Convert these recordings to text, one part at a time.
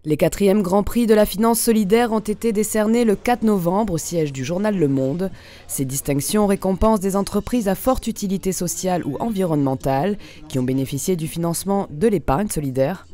Les 4e Grands Prix de la finance solidaire ont été décernés le 4 novembre au siège du journal Le Monde. Ces distinctions récompensent des entreprises à forte utilité sociale ou environnementale qui ont bénéficié du financement de l'épargne solidaire.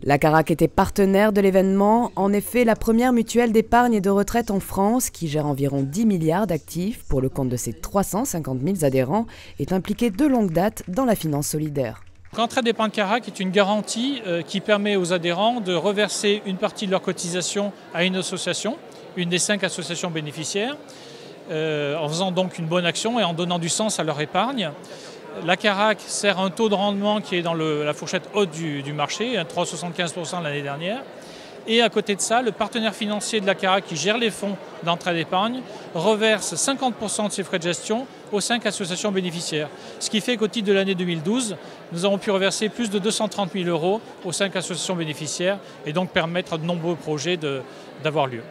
La Caraque était partenaire de l'événement, en effet la première mutuelle d'épargne et de retraite en France, qui gère environ 10 milliards d'actifs pour le compte de ses 350 000 adhérents, est impliquée de longue date dans la finance solidaire. Retraite d'épargne Caraque est une garantie qui permet aux adhérents de reverser une partie de leur cotisation à une association, une des 5 associations bénéficiaires, en faisant donc une bonne action et en donnant du sens à leur épargne. La Caraque sert un taux de rendement qui est dans la fourchette haute du marché, 3,75% l'année dernière. Et à côté de ça, le partenaire financier de la Caraque qui gère les fonds d'entrée d'épargne reverse 50% de ses frais de gestion aux 5 associations bénéficiaires. Ce qui fait qu'au titre de l'année 2012, nous avons pu reverser plus de 230 000 € aux 5 associations bénéficiaires et donc permettre à de nombreux projets d'avoir lieu.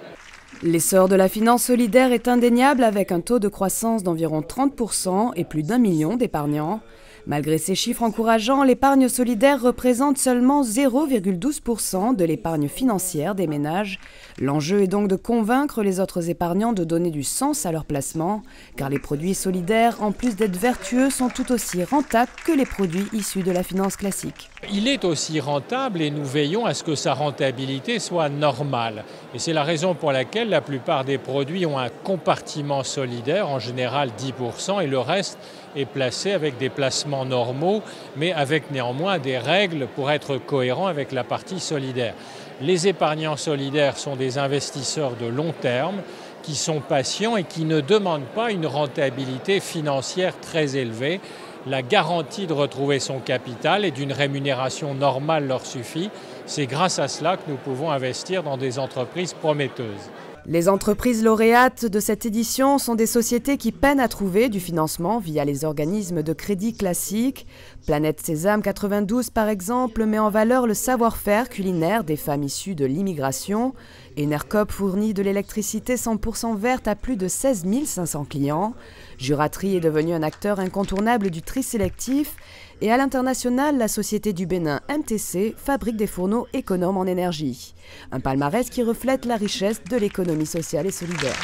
L'essor de la finance solidaire est indéniable avec un taux de croissance d'environ 30% et plus d'1 million d'épargnants. Malgré ces chiffres encourageants, l'épargne solidaire représente seulement 0,12% de l'épargne financière des ménages. L'enjeu est donc de convaincre les autres épargnants de donner du sens à leur placement, car les produits solidaires, en plus d'être vertueux, sont tout aussi rentables que les produits issus de la finance classique. Il est aussi rentable et nous veillons à ce que sa rentabilité soit normale. Et c'est la raison pour laquelle la plupart des produits ont un compartiment solidaire, en général 10%, et le reste est placé avec des placements normaux, mais avec néanmoins des règles pour être cohérent avec la partie solidaire. Les épargnants solidaires sont des investisseurs de long terme qui sont patients et qui ne demandent pas une rentabilité financière très élevée. La garantie de retrouver son capital et d'une rémunération normale leur suffit. C'est grâce à cela que nous pouvons investir dans des entreprises prometteuses. Les entreprises lauréates de cette édition sont des sociétés qui peinent à trouver du financement via les organismes de crédit classiques. Planète Sésame 92 par exemple met en valeur le savoir-faire culinaire des femmes issues de l'immigration. Enercop fournit de l'électricité 100% verte à plus de 16 500 clients. Juraterie est devenue un acteur incontournable du tri sélectif. Et à l'international, la société du Bénin MTC fabrique des fourneaux économes en énergie. Un palmarès qui reflète la richesse de l'économie sociale et solidaire.